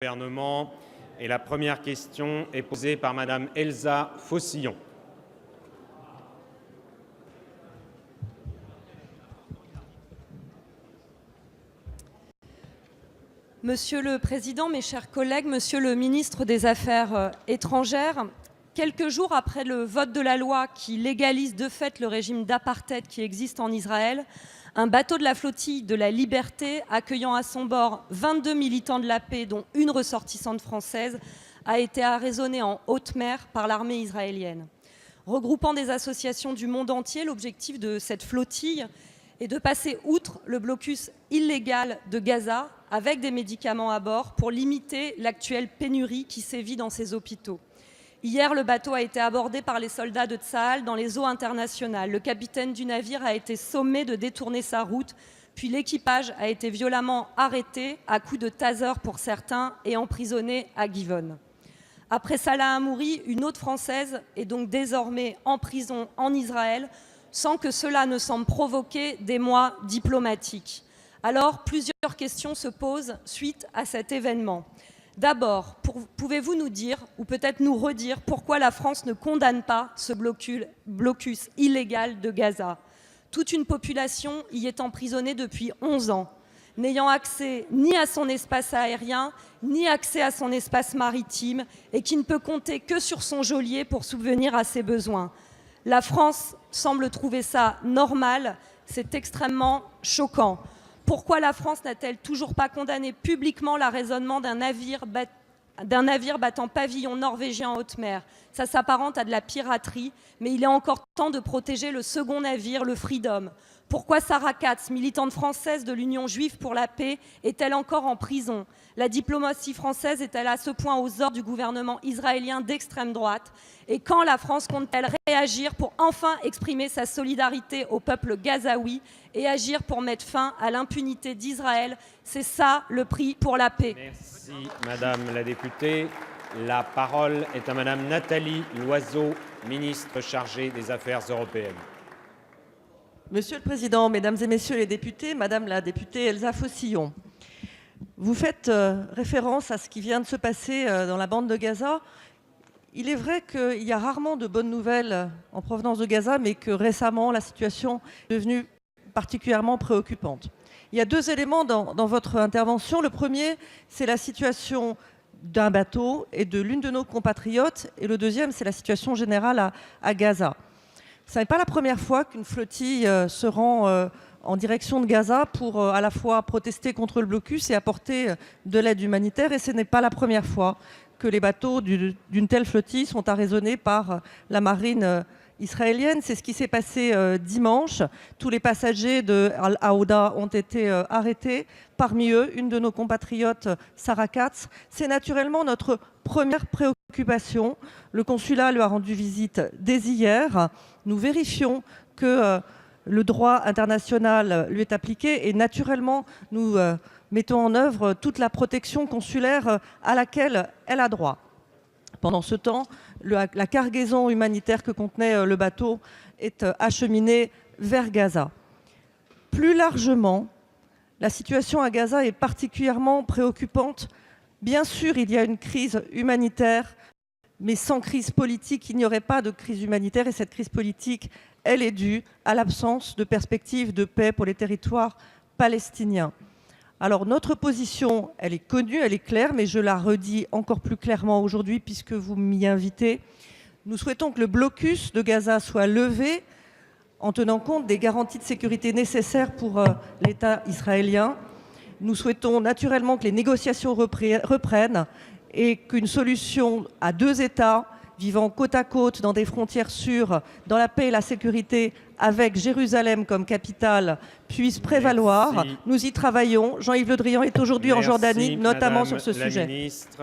Gouvernement. Et la première question est posée par Madame Elsa Faucillon. Monsieur le Président, mes chers collègues, Monsieur le ministre des Affaires étrangères, quelques jours après le vote de la loi qui légalise de fait le régime d'apartheid qui existe en Israël, un bateau de la flottille de la Liberté, accueillant à son bord 22 militants de la paix, dont une ressortissante française, a été arraisonné en haute mer par l'armée israélienne. Regroupant des associations du monde entier, l'objectif de cette flottille est de passer outre le blocus illégal de Gaza avec des médicaments à bord pour limiter l'actuelle pénurie qui sévit dans ces hôpitaux. Hier, le bateau a été abordé par les soldats de Tsahal dans les eaux internationales. Le capitaine du navire a été sommé de détourner sa route, puis l'équipage a été violemment arrêté, à coups de taser pour certains, et emprisonné à Givon. Après Salah Hamouri, une autre Française est donc désormais en prison en Israël, sans que cela ne semble provoquer des mois diplomatiques. Alors, plusieurs questions se posent suite à cet événement. D'abord, pouvez-vous nous dire, ou peut-être nous redire, pourquoi la France ne condamne pas ce blocus illégal de Gaza? Toute une population y est emprisonnée depuis 11 ans, n'ayant accès ni à son espace aérien, ni accès à son espace maritime, et qui ne peut compter que sur son geôlier pour subvenir à ses besoins. La France semble trouver ça normal, c'est extrêmement choquant. Pourquoi la France n'a-t-elle toujours pas condamné publiquement l'arraisonnement d'un navire battant pavillon norvégien en haute mer? Ça s'apparente à de la piraterie, mais il est encore temps de protéger le second navire, le Freedom. Pourquoi Sarah Katz, militante française de l'Union juive pour la paix, est-elle encore en prison? La diplomatie française est-elle à ce point aux ordres du gouvernement israélien d'extrême droite? Et quand la France compte-t-elle réagir pour enfin exprimer sa solidarité au peuple gazaoui et agir pour mettre fin à l'impunité d'Israël? C'est ça le prix pour la paix. Merci Madame la députée. La parole est à Madame Nathalie Loiseau, ministre chargée des Affaires européennes. Monsieur le Président, Mesdames et Messieurs les députés, Madame la députée Elsa Faucillon, vous faites référence à ce qui vient de se passer dans la bande de Gaza. Il est vrai qu'il y a rarement de bonnes nouvelles en provenance de Gaza, mais que récemment, la situation est devenue particulièrement préoccupante. Il y a deux éléments dans votre intervention. Le premier, c'est la situation d'un bateau et de l'une de nos compatriotes. Et le deuxième, c'est la situation générale à Gaza. Ce n'est pas la première fois qu'une flottille se rend en direction de Gaza pour à la fois protester contre le blocus et apporter de l'aide humanitaire. Et ce n'est pas la première fois que les bateaux d'une telle flottille sont arraisonnés par la marine israélienne. C'est ce qui s'est passé dimanche. Tous les passagers de Al-Aouda ont été arrêtés. Parmi eux, une de nos compatriotes, Sarah Katz. C'est naturellement notre première préoccupation. Le consulat lui a rendu visite dès hier. Nous vérifions que le droit international lui est appliqué et naturellement, nous mettons en œuvre toute la protection consulaire à laquelle elle a droit. Pendant ce temps, la cargaison humanitaire que contenait le bateau est acheminée vers Gaza. Plus largement, la situation à Gaza est particulièrement préoccupante. Bien sûr, il y a une crise humanitaire, mais sans crise politique, il n'y aurait pas de crise humanitaire. Et cette crise politique, elle est due à l'absence de perspective de paix pour les territoires palestiniens. Alors notre position, elle est connue, elle est claire, mais je la redis encore plus clairement aujourd'hui puisque vous m'y invitez. Nous souhaitons que le blocus de Gaza soit levé en tenant compte des garanties de sécurité nécessaires pour l'État israélien. Nous souhaitons naturellement que les négociations reprennent et qu'une solution à deux États vivant côte à côte dans des frontières sûres, dans la paix et la sécurité, avec Jérusalem comme capitale, puisse prévaloir. Merci. Nous y travaillons. Jean-Yves Le Drian est aujourd'hui en Jordanie, notamment Madame sur ce la sujet. Ministre.